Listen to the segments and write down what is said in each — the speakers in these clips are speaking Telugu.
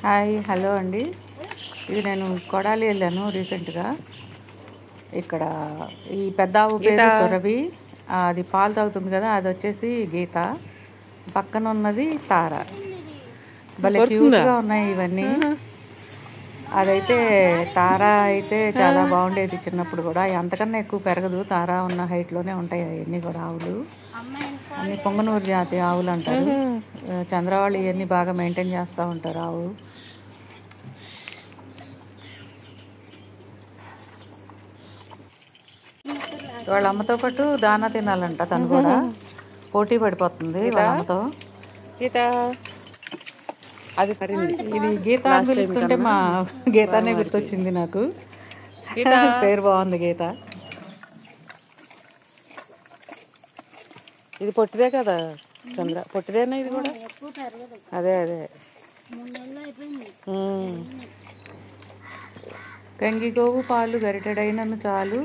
హాయ్ హలో అండి. ఇది నేను కొడాలి వెళ్ళాను రీసెంట్గా. ఇక్కడ ఈ పెద్ద ఆవు గీత పేరు సురభి, అది పాలు తాగుతుంది కదా, అది వచ్చేసి గీత. పక్కన ఉన్నది తార. భలే కొరుకుతుందా? క్యూట్గా ఉన్నాయి ఇవన్నీ. ఆహా. అదైతే తార అయితే చాలా బాగుండేది చిన్నప్పుడు కూడా. అంతకన్నా ఎక్కువ పెరగదు, తార ఉన్న హైట్లోనే ఉంటాయి అవన్నీ కూడా ఆవులు. అన్ని పొంగనూరు జాతి ఆవులు అంటారు. ఆహా. చంద్రవాళ్ళు ఇవన్నీ బాగా మెయింటైన్ చేస్తూ ఉంటారు ఆవు. వాళ్ళ అమ్మతో పాటు దానా తినాలంట తను కూడా. పోటీ పడిపోతుంది గీత వాళ్ళ అమ్మతో. గీత అది పరింది. ఇది గీత అని లాస్ట్ టైం పిలుస్తుంటే కన్నా మా బాగా గీతానే మారిపోయింది. గుర్తొచ్చింది నాకు. గీత పేరు బాగుంది గీత. ఇది పొట్టిదే కదా చంద్ర, పొట్టిదేనా ఇది కూడా? అదే అదే. ఉమ్. గంగి గోవు పాలు గరిటెడైనను చాలు,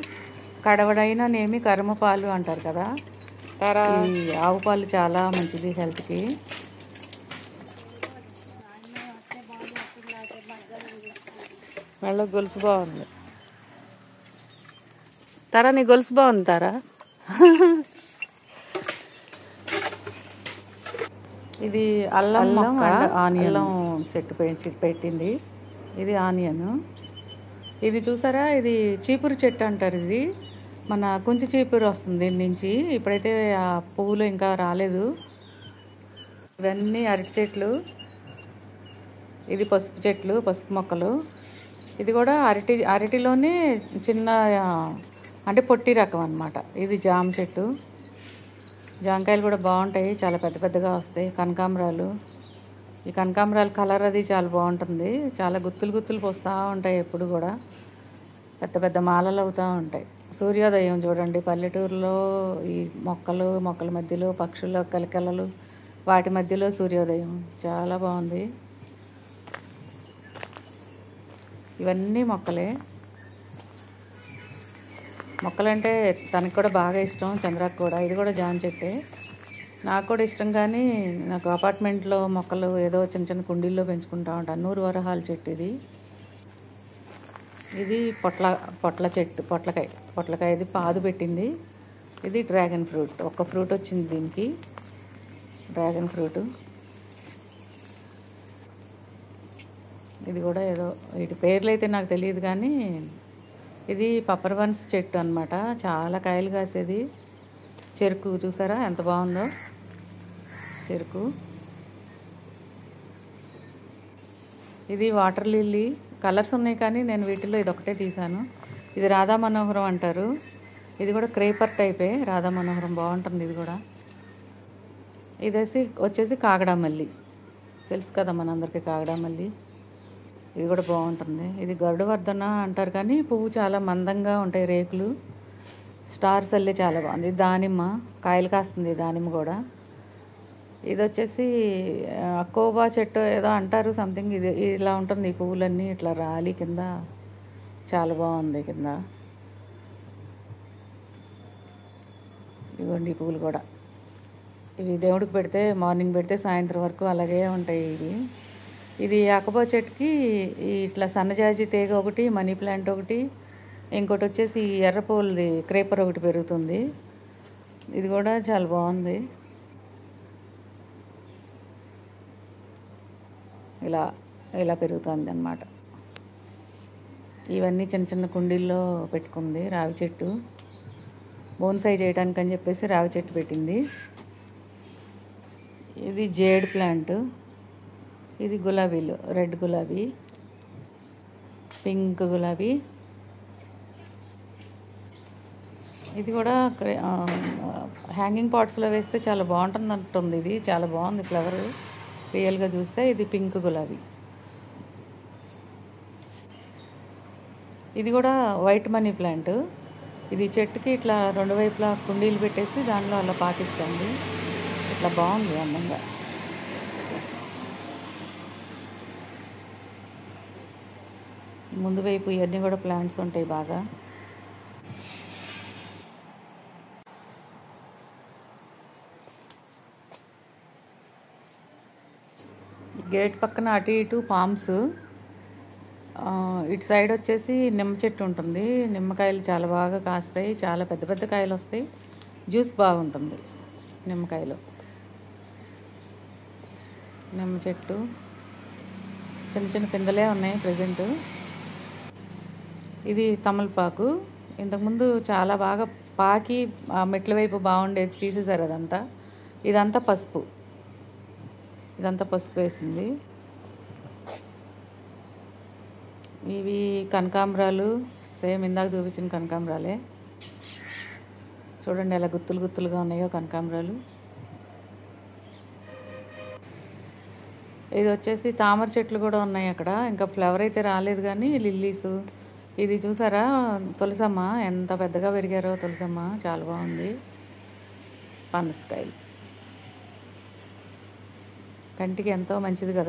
కడవడైననేమి కర్మ పాలు అంటారు కదా. తారా ఈ ఆవు పాలు చాలా మంచిది హెల్త్కి. మెళ్ళ గొలుసు బాగుంది. తారా నీ గొలుసు బాగుంది తారా. ఇది అల్లం మొక్క, ఆనియన్. అల్లం చెట్టు పెట్టింది. ఇది ఆనియన్. ఇది చూసారా, ఇది చీపురు చెట్టు అంటారు. ఇది మన కుంచి చీపురు వస్తుంది దీని నుంచి. ఇప్పుడైతే ఆ పువ్వులు ఇంకా రాలేదు. ఇవన్నీ అరటి చెట్లు. ఇది పసుపు చెట్లు, పసుపు మొక్కలు. ఇది కూడా అరటిలోనే చిన్న, అంటే పొట్టి రకం అన్నమాట. ఇది జామ చెట్టు. జామకాయలు కూడా బాగుంటాయి, చాలా పెద్ద పెద్దగా వస్తాయి. కనకాంబరాలు, ఈ కనకాంబరాల కలర్ అది చాలా బాగుంటుంది. చాలా గుత్తులు గుత్తులు పోస్తూ ఉంటాయి ఎప్పుడు కూడా. పెద్ద పెద్ద మాలలు అవుతూ ఉంటాయి. సూర్యోదయం చూడండి పల్లెటూరులో. ఈ మొక్కల మధ్యలో పక్షుల కలకలలు, వాటి మధ్యలో సూర్యోదయం చాలా బాగుంది. ఇవన్నీ మొక్కలే. మొక్కలంటే తనకు కూడా బాగా ఇష్టం, చంద్రకు కూడా. ఇది కూడా జామ చెట్టే. నాకు కూడా ఇష్టం, కానీ నాకు అపార్ట్మెంట్లో మొక్కలు ఏదో చిన్న చిన్న కుండీల్లో పెంచుకుంటూ ఉంటాను. నూరు వరహాల చెట్టు ఇది. ఇది పొట్ల చెట్టు, పొట్లకాయ. ఇది పాదు పెట్టింది. ఇది డ్రాగన్ ఫ్రూట్. ఒక్క ఫ్రూట్ వచ్చింది దీనికి, డ్రాగన్ ఫ్రూట్. ఇది కూడా ఏదో, వీటి పేర్లు అయితే నాకు తెలియదు, కానీ ఇది పప్పర్వన్స్ చెట్టు అన్నమాట. చాలా కాయలు కాసేది. చెరుకు చూసారా ఎంత బాగుందో, చెరుకు. ఇది వాటర్ లిల్లీ. కలర్స్ ఉన్నాయి, కానీ నేను వీటిలో ఇది ఒకటే తీసాను. ఇది రాధా మనోహరం అంటారు. ఇది కూడా క్రేపర్ టైపే, రాధా మనోహరం బాగుంటుంది ఇది కూడా. ఇది వచ్చేసి కాగడామల్లి. తెలుసు కదా మనందరికీ కాగడామల్లి. ఇది కూడా బాగుంటుంది. ఇది గరుడవర్ధన అంటారు, కానీ పువ్వు చాలా మందంగా ఉంటాయి రేకులు. స్టార్స్ అల్లే చాలా బాగుంది. ఇది దానిమ్మ, కాయలు కాస్తుంది దానిమ్మ కూడా. ఇది వచ్చేసి కోబా చెట్టు ఏదో అంటారు సంథింగ్. ఇది ఇలా ఉంటుంది, ఈ పువ్వులన్నీ ఇట్లా రాలి కింద. చాలా బాగుంది కింద. ఇదిగోండి ఈ పువ్వులు కూడా. ఇవి దేవుడికి పెడితే, మార్నింగ్ పెడితే సాయంత్రం వరకు అలాగే ఉంటాయి ఇవి. ఇది యాకబా చెట్టుకి ఇట్లా సన్నజాజి తీగ ఒకటి, మనీ ప్లాంట్ ఒకటి, ఇంకోటి వచ్చేసి ఎర్రపూలది క్రేపర్ ఒకటి పెరుగుతుంది. ఇది కూడా చాలా బాగుంది. ఇలా ఇలా పెరుగుతుంది అన్నమాట. ఇవన్నీ చిన్న చిన్న కుండీల్లో పెట్టుకుంది. రావి చెట్టు బోన్సాయి చేయడానికి అని చెప్పేసి రావి చెట్టు పెట్టింది. ఇది జేడ్ ప్లాంట్. ఇది గులాబీలు, రెడ్ గులాబీ, పింక్ గులాబీ. ఇది కూడా హ్యాంగింగ్ పాట్స్లో వేస్తే చాలా బాగుంటుంది అంటుంది. ఇది చాలా బాగుంది ఫ్లవర్ రియల్గా చూస్తే. ఇది పింక్ గులాబీ. ఇది కూడా వైట్ మనీ ప్లాంట్. ఇది చెట్టుకి ఇట్లా రెండు వైపులా కుండీలు పెట్టేసి దాంట్లో అలా పాకిస్తుంది. ఇట్లా బాగుంది అందంగా. ముందు వైపు ఇవన్నీ కూడా ప్లాంట్స్ ఉంటాయి బాగా. గేట్ పక్కన అటు ఇటు పామ్స్. ఇటు సైడ్ వచ్చేసి నిమ్మ చెట్టు ఉంటుంది. నిమ్మకాయలు చాలా బాగా కాస్తాయి, చాలా పెద్ద పెద్ద కాయలు వస్తాయి, జ్యూస్ బాగుంటుంది నిమ్మకాయలు. నిమ్మ చెట్టు చిన్న చిన్న పిందెలే ఉన్నాయి ప్రజెంటు. ఇది తమలపాకు. ఇంతకుముందు చాలా బాగా పాకి మెట్ల వైపు బాగుండేది, తీసేశారు అదంతా. ఇదంతా పసుపు, ఇదంతా పసుపు వేసింది. ఇవి కనకాంబరాలు, సేమ్ ఇందాక చూపించిన కనకాంబరాలే. చూడండి ఎలా గుత్తులు గుత్తులుగా ఉన్నాయో కనకాంబరాలు. ఇది వచ్చేసి తామర చెట్లు కూడా ఉన్నాయి అక్కడ. ఇంకా ఫ్లవర్ అయితే రాలేదు కానీ లిల్లీసు. ఇది చూసారా తులసమ్మ, ఎంత పెద్దగా పెరిగారో తులసమ్మ, చాలా బాగుంది. పనసకాయలు కంటికి ఎంతో మంచిది కదా.